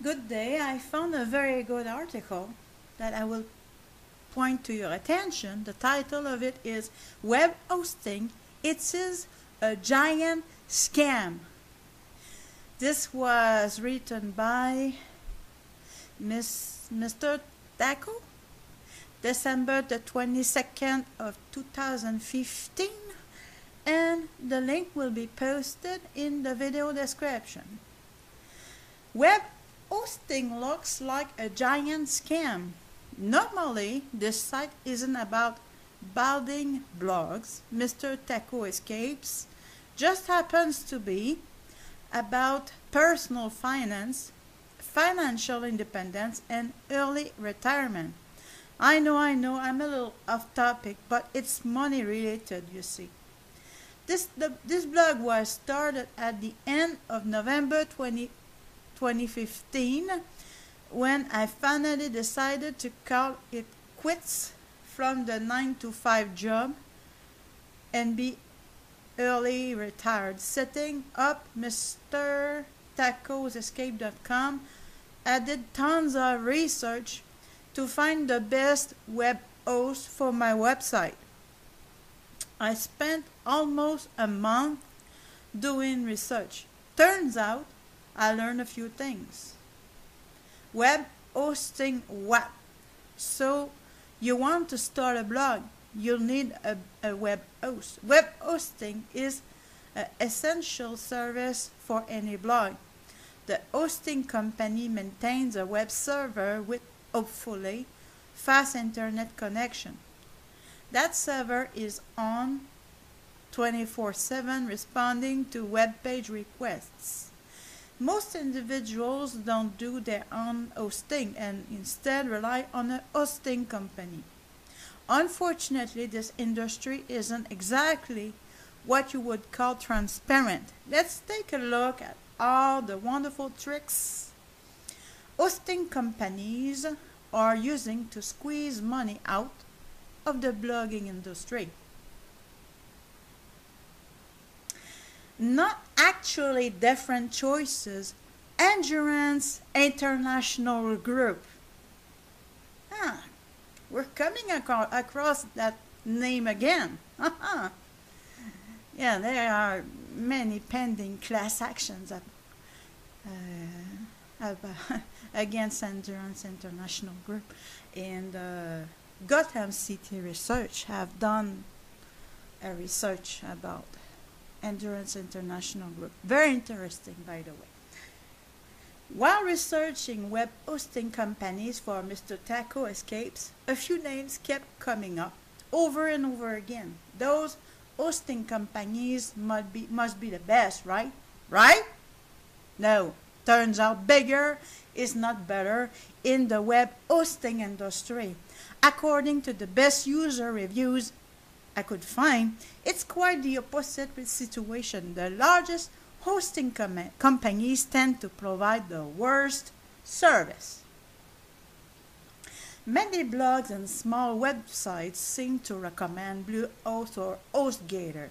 Good day. I found a very good article that I will point to your attention. The title of it is Web Hosting. It is a giant scam. This was written by Mr. Taco, December the 22nd of 2015, and the link will be posted in the video description. Web hosting looks like a giant scam. Normally, this site isn't about building blogs. Mr. Taco escapes just happens to be about personal finance, financial independence, and early retirement. I know, I'm a little off topic, but it's money related, you see. This blog was started at the end of November 2015 when I finally decided to call it quits from the 9-to-5 job and be early retired. Setting up Mr. Taco's Escape.com, I did tons of research to find the best web host for my website. I spent almost a month doing research. Turns out I learned a few things. Web hosting what? So you want to start a blog, you'll need a web host. Web hosting is an essential service for any blog. The hosting company maintains a web server with, hopefully, fast internet connection. That server is on 24/7 responding to web page requests. Most individuals don't do their own hosting and instead rely on a hosting company. Unfortunately, this industry isn't exactly what you would call transparent. Let's take a look at all the wonderful tricks hosting companies are using to squeeze money out of the blogging industry. Not actually different choices. Endurance International Group. We're coming across that name again. Yeah, there are many pending class actions against Endurance International Group, and Gotham City Research have done a research about Endurance International Group. Very interesting, by the way. While researching web hosting companies for Mr. Taco Escapes, a few names kept coming up over and over again. Those hosting companies must be the best, right? Right? No. Turns out bigger is not better in the web hosting industry. According to the best user reviews I could find, it's quite the opposite situation. The largest hosting companies tend to provide the worst service. Many blogs and small websites seem to recommend BlueHost or HostGator,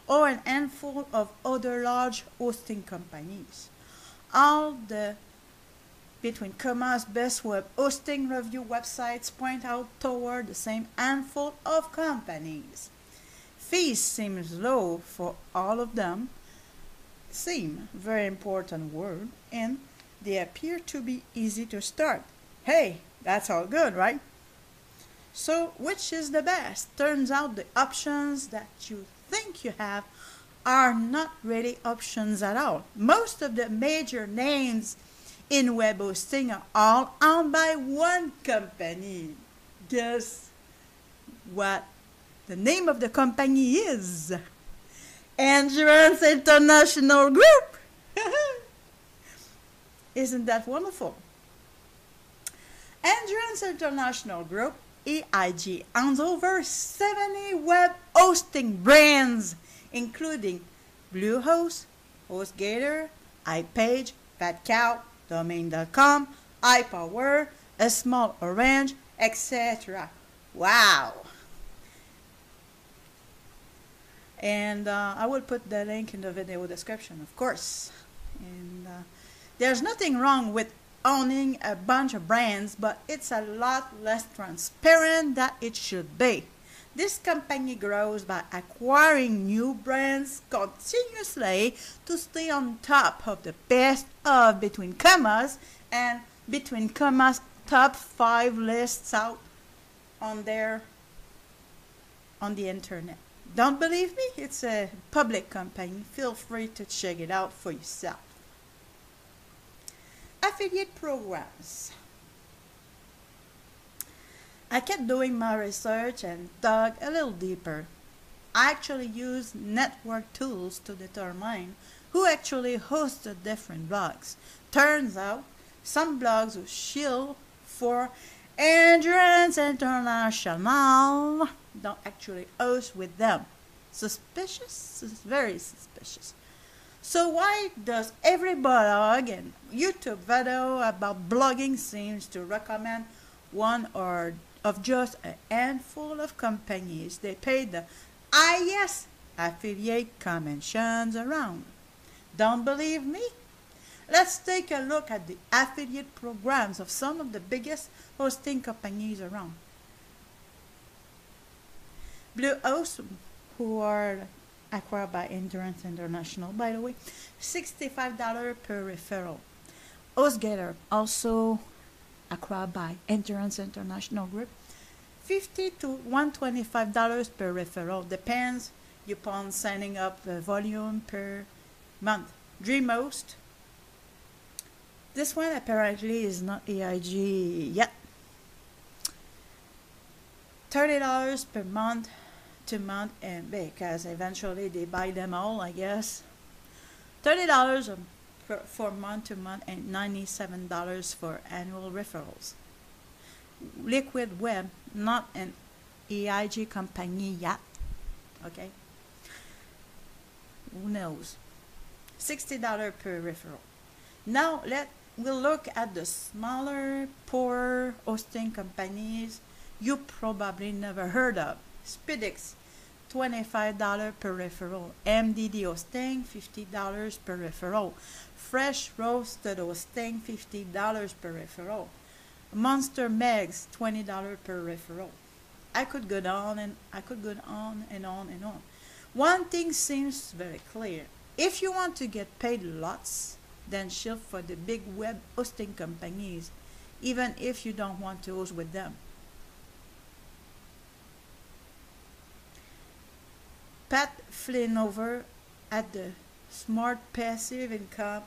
or an handful of other large hosting companies. All the between commas best web hosting review websites point out toward the same handful of companies. Fees seem low for all of them. Seem, very important word, and they appear to be easy to start. Hey, that's all good, right? So which is the best? Turns out the options that you think you have are not really options at all. Most of the major names in web hosting are all owned by one company. Guess what the name of the company is? Endurance International Group. Isn't that wonderful? Endurance International Group, EIG, owns over 70 web hosting brands, including BlueHost, HostGator, iPage, FatCow, Domain.com, iPower, A Small Orange, etc. Wow! And I will put the link in the video description, of course. And there's nothing wrong with owning a bunch of brands, but it's a lot less transparent than it should be. This company grows by acquiring new brands continuously to stay on top of the best of, between commas, and between commas, top 5 lists out on the internet. Don't believe me? It's a public company. Feel free to check it out for yourself. Affiliate programs. I kept doing my research and dug a little deeper. I actually used network tools to determine who actually hosted different blogs. Turns out some blogs were shield for Endurance International don't actually host with them. Suspicious? Very suspicious. So why does every blog and YouTube video about blogging seems to recommend one or of just a handful of companies they pay the highest affiliate commissions around? Don't believe me? Let's take a look at the affiliate programs of some of the biggest hosting companies around. BlueHost, who are acquired by Endurance International, by the way, $65 per referral. HostGator, also acquired by Endurance International Group, $50 to $125 per referral. Depends upon signing up the volume per month. DreamHost, this one apparently is not EIG yet. $30 per month to month, and because eventually they buy them all, I guess. $30 for month to month and $97 for annual referrals. Liquid Web, not an EIG company yet. Okay. Who knows? $60 per referral. Now we'll look at the smaller, poorer hosting companies you probably never heard of. Spidix, $25 per referral. MDD Hosting, $50 per referral. Fresh Roasted Hosting, $50 per referral. Monster Megs, $20 per referral. I could go on and on and on. One thing seems very clear. If you want to get paid lots, then shift for the big web hosting companies, even if you don't want to host with them. Pat Flinover at the Smart Passive Income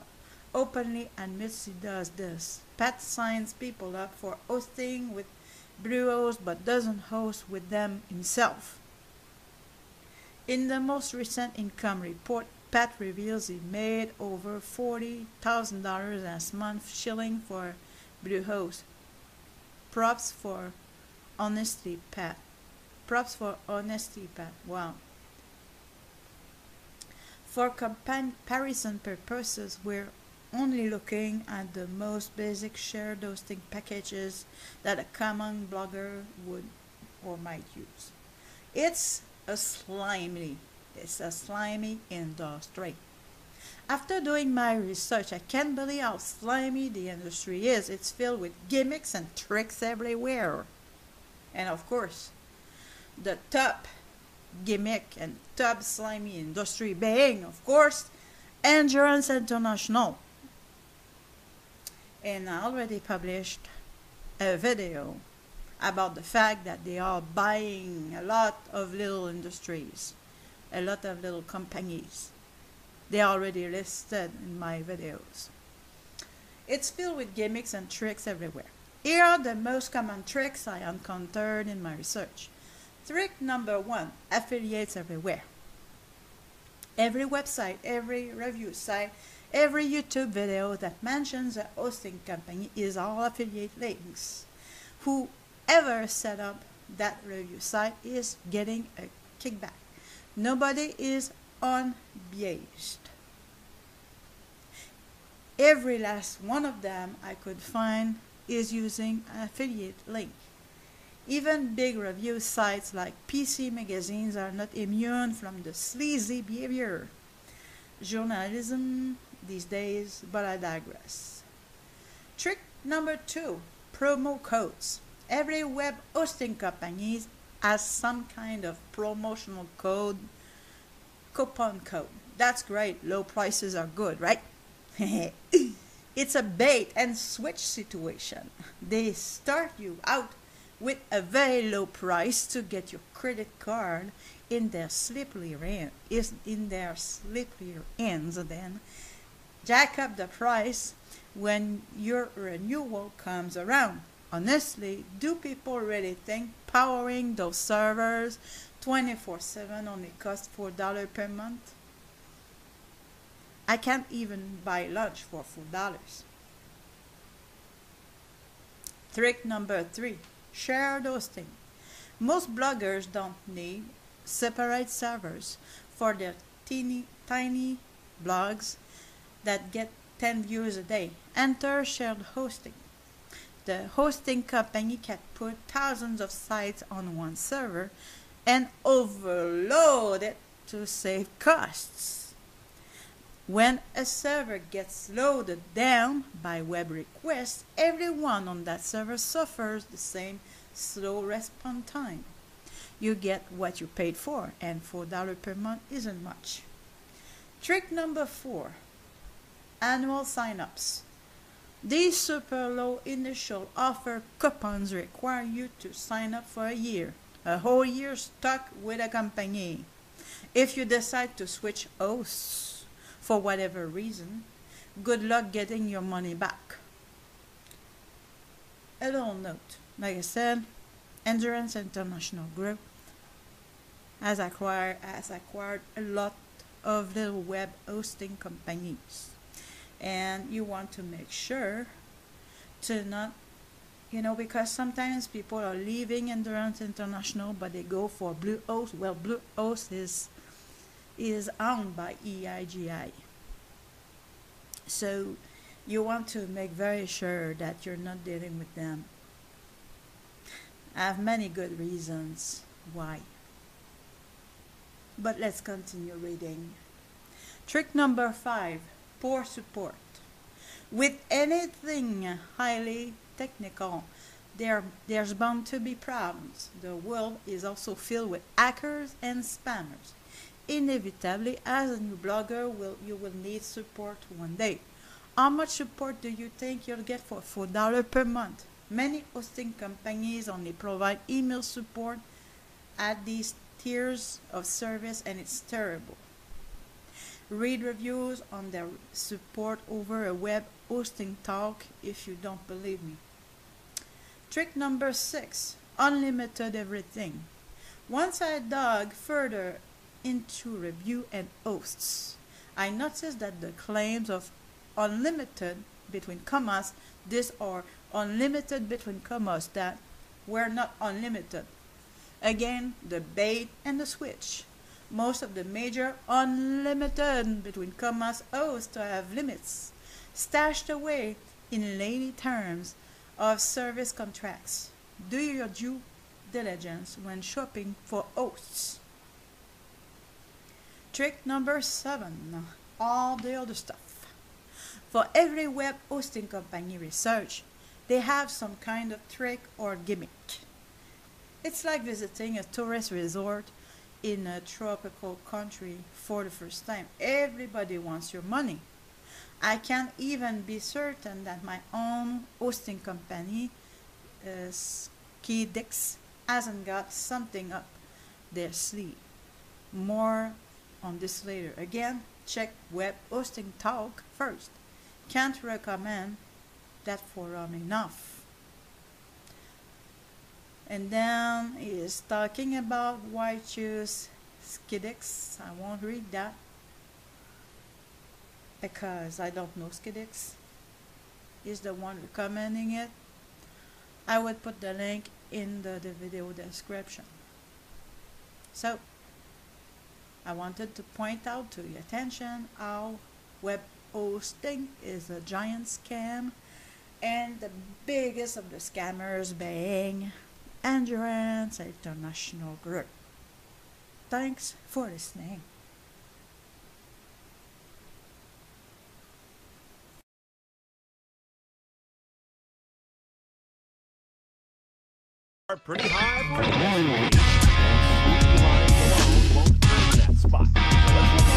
openly admits he does this. Pat signs people up for hosting with BlueHost but doesn't host with them himself. In the most recent income report, Pat reveals he made over $40,000 a month shilling for BlueHost. Props for honesty, Pat. Wow. For comparison purposes, we're only looking at the most basic shared hosting packages that a common blogger would or might use. It's a slimy industry. After doing my research, I can't believe how slimy the industry is. It's filled with gimmicks and tricks everywhere. And of course, the top gimmick and top slimy industry being, of course, Endurance International. And I already published a video about the fact that they are buying a lot of little industries, a lot of little companies. They are already listed in my videos. It's filled with gimmicks and tricks everywhere. Here are the most common tricks I encountered in my research. Trick number 1, affiliates everywhere. Every website, every review site, every YouTube video that mentions a hosting company is all affiliate links. Whoever set up that review site is getting a kickback. Nobody is unbiased. Every last one of them I could find is using an affiliate link. Even big review sites like PC magazines are not immune from the sleazy behavior. Journalism these days, but I digress. Trick number 2, promo codes. Every web hosting company has some kind of promotional code, coupon code. That's great. Low prices are good, right? It's a bait and switch situation. They start you out with a very low price to get your credit card in their slippery ends, then jack up the price when your renewal comes around. Honestly, do people really think powering those servers 24/7 only costs $4 per month? I can't even buy lunch for $4. Trick number 3, shared hosting. Most bloggers don't need separate servers for their tiny blogs that get 10 views a day. Enter shared hosting. The hosting company can put thousands of sites on one server and overload it to save costs. When a server gets loaded down by web requests, everyone on that server suffers the same slow response time. You get what you paid for, and $4 per month isn't much. Trick number 4, annual signups. These super low initial offer coupons require you to sign up for a whole year stuck with a company. If you decide to switch hosts for whatever reason, good luck getting your money back. A little note, like I said, Endurance International Group has acquired a lot of little web hosting companies, and you want to make sure to not, because sometimes people are leaving Endurance International but they go for BlueHost. Well, BlueHost is owned by eIGI, so you want to make very sure that you're not dealing with them. I have many good reasons why, but let's continue reading. Trick number 5, poor support. With anything highly technical, there's bound to be problems. The world is also filled with hackers and spammers. Inevitably, as a new blogger, you will need support one day. How much support do you think you'll get for $4 per month? Many hosting companies only provide email support at these tiers of service, and it's terrible. Read reviews on their support over a web hosting talk if you don't believe me. Trick number 6, unlimited everything. Once I dug further into review and hosts, I noticed that the claims of unlimited between commas, these are unlimited between commas that were not unlimited. Again, the bait and the switch. Most of the major unlimited between commas hosts have limits stashed away in lady terms of service contracts. Do your due diligence when shopping for hosts. Trick number 7, all the other stuff. For every web hosting company research, they have some kind of trick or gimmick. It's like visiting a tourist resort in a tropical country for the first time. Everybody wants your money. I can't even be certain that my own hosting company, Skidix, hasn't got something up their sleeve. More on this later. Again, check web hosting talk first. Can't recommend that forum enough. And then he is talking about why choose Skidix. I won't read that because I don't know Skidix. He's the one recommending it. I would put the link in the video description. So, I wanted to point out to your attention how web hosting is a giant scam, and the biggest of the scammers being Endurance International Group. Thanks for listening. Pretty high for that spot. So let's look